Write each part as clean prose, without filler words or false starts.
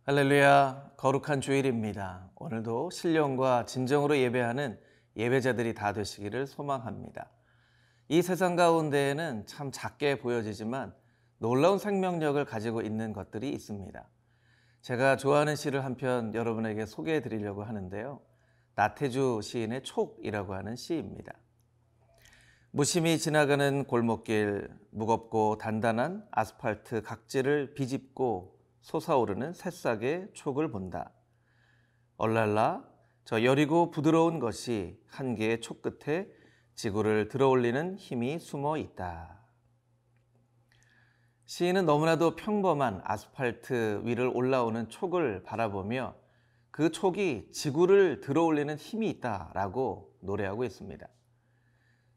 할렐루야, 거룩한 주일입니다. 오늘도 신령과 진정으로 예배하는 예배자들이 다 되시기를 소망합니다. 이 세상 가운데에는 참 작게 보여지지만 놀라운 생명력을 가지고 있는 것들이 있습니다. 제가 좋아하는 시를 한 편 여러분에게 소개해 드리려고 하는데요. 나태주 시인의 촉이라고 하는 시입니다. 무심히 지나가는 골목길, 무겁고 단단한 아스팔트 각질을 비집고 솟아오르는 새싹의 촉을 본다. 얼랄라, 저 여리고 부드러운 것이 한 개의 촉 끝에 지구를 들어올리는 힘이 숨어 있다. 시인은 너무나도 평범한 아스팔트 위를 올라오는 촉을 바라보며 그 촉이 지구를 들어올리는 힘이 있다라고 노래하고 있습니다.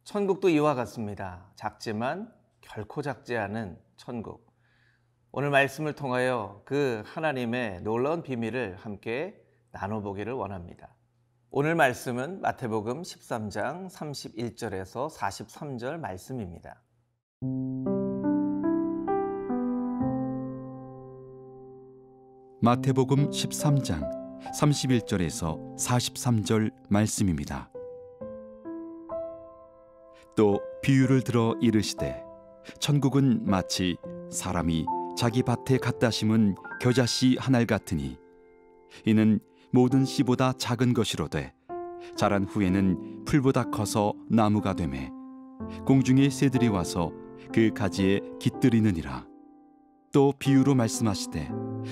천국도 이와 같습니다. 작지만 결코 작지 않은 천국. 오늘 말씀을 통하여 그 하나님의 놀라운 비밀을 함께 나눠보기를 원합니다. 오늘 말씀은 마태복음 13장 31절에서 43절 말씀입니다. 마태복음 13장 31절에서 43절 말씀입니다. 또 비유를 들어 이르시되 천국은 마치 사람이 자기 밭에 갖다 심은 겨자씨 한 알 같으니 이는 모든 씨보다 작은 것이로되 자란 후에는 풀보다 커서 나무가 되매 공중의 새들이 와서 그 가지에 깃들이느니라. 또 비유로 말씀하시되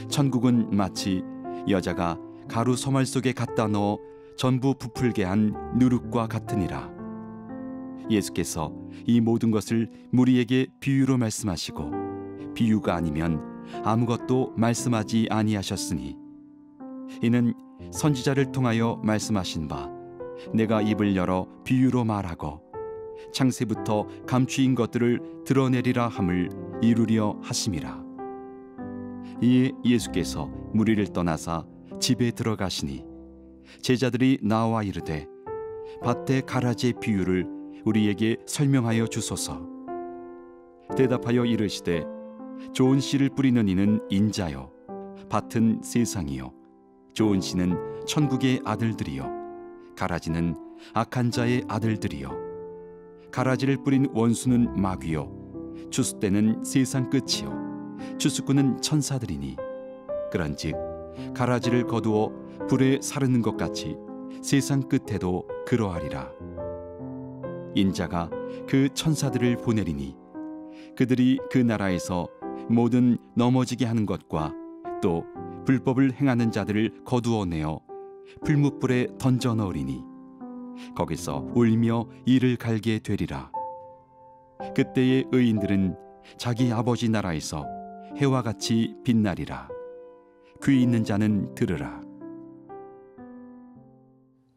천국은 마치 여자가 가루 서말 속에 갖다 넣어 전부 부풀게 한 누룩과 같으니라. 예수께서 이 모든 것을 무리에게 비유로 말씀하시고 비유가 아니면 아무것도 말씀하지 아니하셨으니 이는 선지자를 통하여 말씀하신 바 내가 입을 열어 비유로 말하고 창세부터 감추인 것들을 드러내리라 함을 이루려 하심이라. 이에 예수께서 무리를 떠나사 집에 들어가시니 제자들이 나와 이르되 밭의 가라지의 비유를 우리에게 설명하여 주소서. 대답하여 이르시되 좋은 씨를 뿌리는 이는 인자요 밭은 세상이요 좋은 씨는 천국의 아들들이요 가라지는 악한 자의 아들들이요 가라지를 뿌린 원수는 마귀요 추수때는 세상 끝이요 추수꾼은 천사들이니 그런즉 가라지를 거두어 불에 사르는 것 같이 세상 끝에도 그러하리라. 인자가 그 천사들을 보내리니 그들이 그 나라에서 모든 넘어지게 하는 것과 또 불법을 행하는 자들을 거두어내어 풀무불에 던져 넣으리니 거기서 울며 이를 갈게 되리라. 그때의 의인들은 자기 아버지 나라에서 해와 같이 빛나리라. 귀 있는 자는 들으라.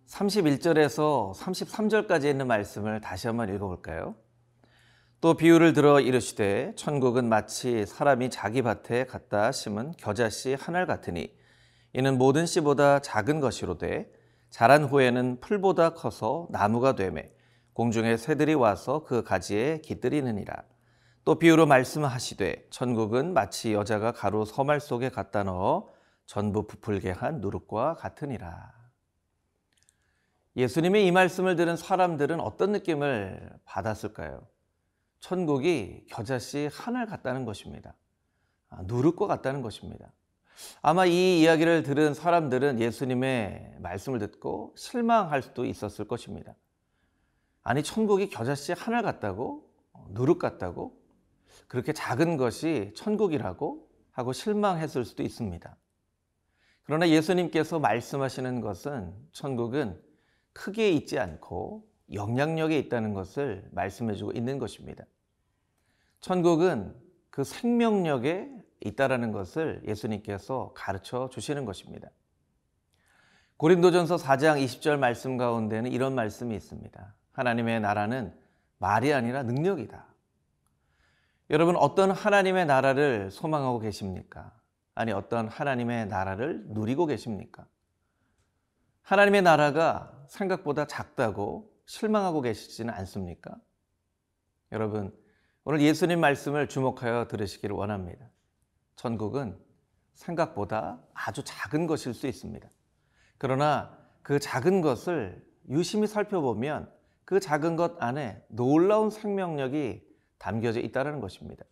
31절에서 33절까지 있는 말씀을 다시 한번 읽어볼까요? 또 비유를 들어 이르시되 천국은 마치 사람이 자기 밭에 갖다 심은 겨자씨 한 알 같으니 이는 모든 씨보다 작은 것이로되 자란 후에는 풀보다 커서 나무가 되매 공중의 새들이 와서 그 가지에 깃들이느니라. 또 비유로 말씀하시되 천국은 마치 여자가 가루 서말 속에 갖다 넣어 전부 부풀게 한 누룩과 같으니라. 예수님의 이 말씀을 들은 사람들은 어떤 느낌을 받았을까요? 천국이 겨자씨 한 알 같다는 것입니다. 누룩과 같다는 것입니다. 아마 이 이야기를 들은 사람들은 예수님의 말씀을 듣고 실망할 수도 있었을 것입니다. 아니, 천국이 겨자씨 한 알 같다고? 누룩 같다고? 그렇게 작은 것이 천국이라고? 하고 실망했을 수도 있습니다. 그러나 예수님께서 말씀하시는 것은 천국은 크기에 있지 않고 영향력에 있다는 것을 말씀해주고 있는 것입니다. 천국은 그 생명력에 있다라는 것을 예수님께서 가르쳐 주시는 것입니다. 고린도전서 4장 20절 말씀 가운데는 이런 말씀이 있습니다. 하나님의 나라는 말이 아니라 능력이다. 여러분, 어떤 하나님의 나라를 소망하고 계십니까? 아니, 어떤 하나님의 나라를 누리고 계십니까? 하나님의 나라가 생각보다 작다고 실망하고 계시지는 않습니까? 여러분, 오늘 예수님 말씀을 주목하여 들으시기를 원합니다. 천국은 생각보다 아주 작은 것일 수 있습니다. 그러나 그 작은 것을 유심히 살펴보면 그 작은 것 안에 놀라운 생명력이 담겨져 있다는 것입니다.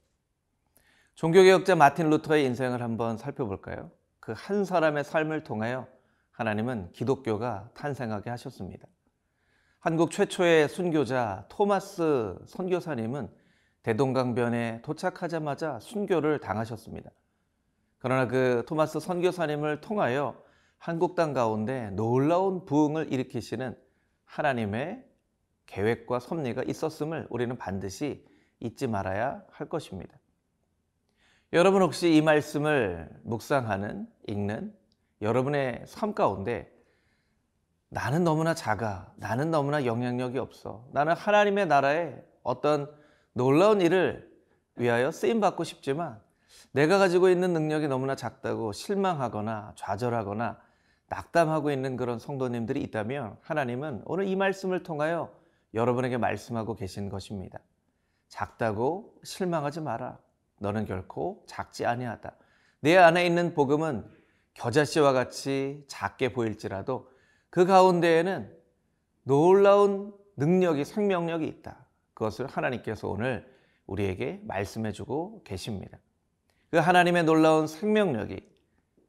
종교개혁자 마틴 루터의 인생을 한번 살펴볼까요? 그 한 사람의 삶을 통하여 하나님은 기독교가 탄생하게 하셨습니다. 한국 최초의 순교자 토마스 선교사님은 대동강변에 도착하자마자 순교를 당하셨습니다. 그러나 그 토마스 선교사님을 통하여 한국 땅 가운데 놀라운 부흥을 일으키시는 하나님의 계획과 섭리가 있었음을 우리는 반드시 잊지 말아야 할 것입니다. 여러분 혹시 이 말씀을 묵상하는, 읽는 여러분의 삶 가운데 나는 너무나 작아, 나는 너무나 영향력이 없어, 나는 하나님의 나라에 어떤 놀라운 일을 위하여 쓰임받고 싶지만 내가 가지고 있는 능력이 너무나 작다고 실망하거나 좌절하거나 낙담하고 있는 그런 성도님들이 있다면 하나님은 오늘 이 말씀을 통하여 여러분에게 말씀하고 계신 것입니다. 작다고 실망하지 마라. 너는 결코 작지 아니하다. 내 안에 있는 복음은 겨자씨와 같이 작게 보일지라도 그 가운데에는 놀라운 능력이, 생명력이 있다. 그것을 하나님께서 오늘 우리에게 말씀해주고 계십니다. 그 하나님의 놀라운 생명력이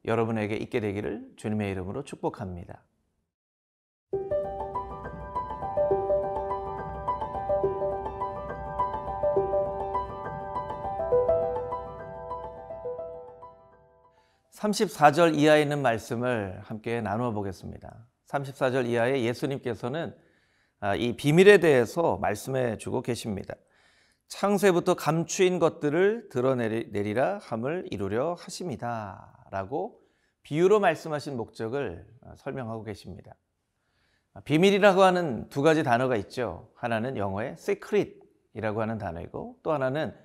여러분에게 있게 되기를 주님의 이름으로 축복합니다. (34절) 이하에 있는 말씀을 함께 나누어 보겠습니다. 34절 이하에 예수님께서는 이 비밀에 대해서 말씀해 주고 계십니다. 창세부터 감추인 것들을 드러내리라 함을 이루려 하심이다 라고 비유로 말씀하신 목적을 설명하고 계십니다. 비밀이라고 하는 두 가지 단어가 있죠. 하나는 영어의 secret이라고 하는 단어이고 또 하나는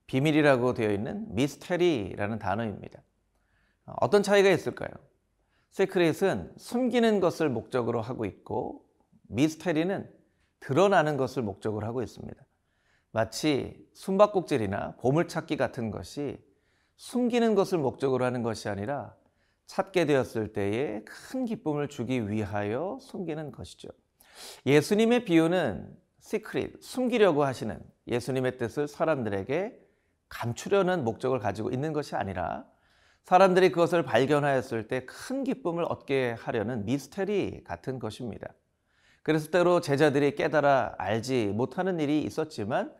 비밀이라고 되어 있는 mystery라는 단어입니다. 어떤 차이가 있을까요? secret은 숨기는 것을 목적으로 하고 있고 mystery는 드러나는 것을 목적으로 하고 있습니다. 마치 숨바꼭질이나 보물찾기 같은 것이 숨기는 것을 목적으로 하는 것이 아니라 찾게 되었을 때에 큰 기쁨을 주기 위하여 숨기는 것이죠. 예수님의 비유는 시크릿, 숨기려고 하시는 예수님의 뜻을 사람들에게 감추려는 목적을 가지고 있는 것이 아니라 사람들이 그것을 발견하였을 때 큰 기쁨을 얻게 하려는 미스테리 같은 것입니다. 그래서 때로 제자들이 깨달아 알지 못하는 일이 있었지만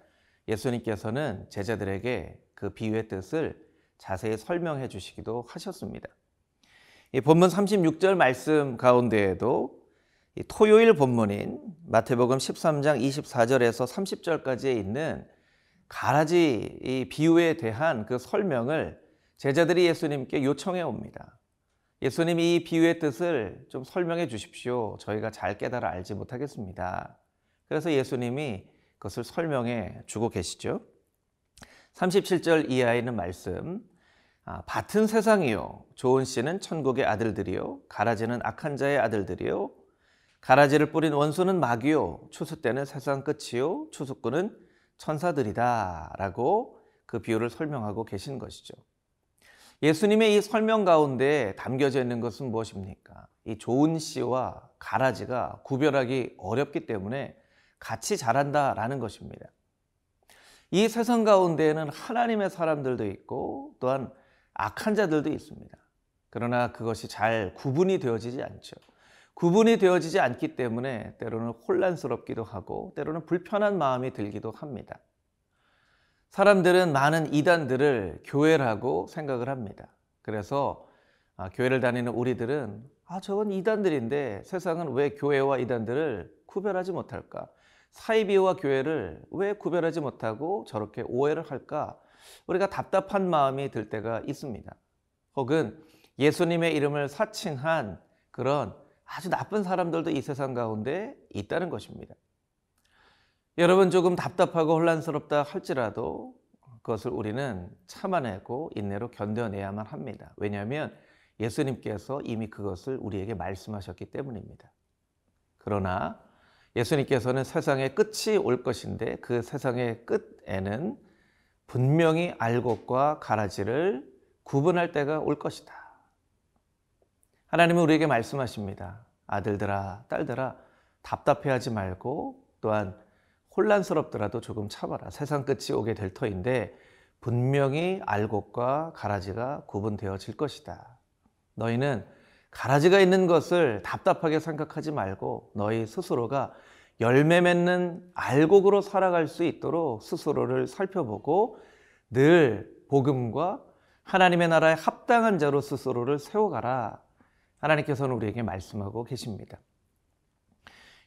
예수님께서는 제자들에게 그 비유의 뜻을 자세히 설명해 주시기도 하셨습니다. 이 본문 36절 말씀 가운데에도 이 토요일 본문인 마태복음 13장 24절에서 30절까지에 있는 가라지 이 비유에 대한 그 설명을 제자들이 예수님께 요청해 옵니다. 예수님이 이 비유의 뜻을 좀 설명해 주십시오. 저희가 잘 깨달아 알지 못하겠습니다. 그래서 예수님이 그것을 설명해 주고 계시죠. 37절 이하에 있는 말씀, 밭은 세상이요 좋은 씨는 천국의 아들들이요 가라지는 악한 자의 아들들이요 가라지를 뿌린 원수는 마귀요 추수 때는 세상 끝이요 추수꾼은 천사들이다 라고 그 비유를 설명하고 계신 것이죠. 예수님의 이 설명 가운데 담겨져 있는 것은 무엇입니까? 이 좋은 씨와 가라지가 구별하기 어렵기 때문에 같이 자란다라는 것입니다. 이 세상 가운데에는 하나님의 사람들도 있고 또한 악한 자들도 있습니다. 그러나 그것이 잘 구분이 되어지지 않죠. 구분이 되어지지 않기 때문에 때로는 혼란스럽기도 하고 때로는 불편한 마음이 들기도 합니다. 사람들은 많은 이단들을 교회라고 생각을 합니다. 그래서 교회를 다니는 우리들은 저건 이단들인데 세상은 왜 교회와 이단들을 구별하지 못할까? 사이비와 교회를 왜 구별하지 못하고 저렇게 오해를 할까? 우리가 답답한 마음이 들 때가 있습니다. 혹은 예수님의 이름을 사칭한 그런 아주 나쁜 사람들도 이 세상 가운데 있다는 것입니다. 여러분 조금 답답하고 혼란스럽다 할지라도 그것을 우리는 참아내고 인내로 견뎌내야만 합니다. 왜냐하면 예수님께서 이미 그것을 우리에게 말씀하셨기 때문입니다. 그러나 예수님께서는 세상의 끝이 올 것인데 그 세상의 끝에는 분명히 알곡과 가라지를 구분할 때가 올 것이다. 하나님은 우리에게 말씀하십니다. 아들들아, 딸들아, 답답해하지 말고 또한 혼란스럽더라도 조금 참아라. 세상 끝이 오게 될 터인데 분명히 알곡과 가라지가 구분되어질 것이다. 너희는 가라지가 있는 것을 답답하게 생각하지 말고 너희 스스로가 열매 맺는 알곡으로 살아갈 수 있도록 스스로를 살펴보고 늘 복음과 하나님의 나라에 합당한 자로 스스로를 세워가라. 하나님께서는 우리에게 말씀하고 계십니다.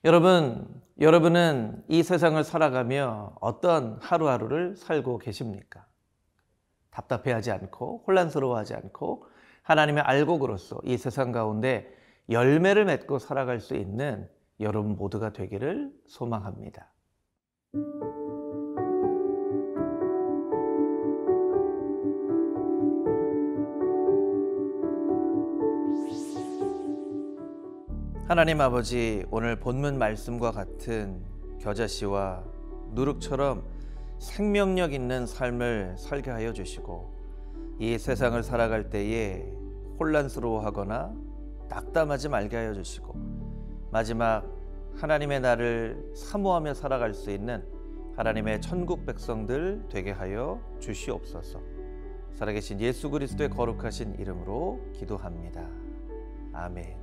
여러분은 이 세상을 살아가며 어떤 하루하루를 살고 계십니까? 답답해하지 않고 혼란스러워하지 않고 하나님의 알곡으로서 이 세상 가운데 열매를 맺고 살아갈 수 있는 여러분 모두가 되기를 소망합니다. 하나님 아버지, 오늘 본문 말씀과 같은 겨자씨와 누룩처럼 생명력 있는 삶을 살게 하여 주시고 이 세상을 살아갈 때에 혼란스러워하거나 낙담하지 말게 하여 주시고 마지막 하나님의 나를 사모하며 살아갈 수 있는 하나님의 천국 백성들 되게 하여 주시옵소서. 살아계신 예수 그리스도의 거룩하신 이름으로 기도합니다. 아멘.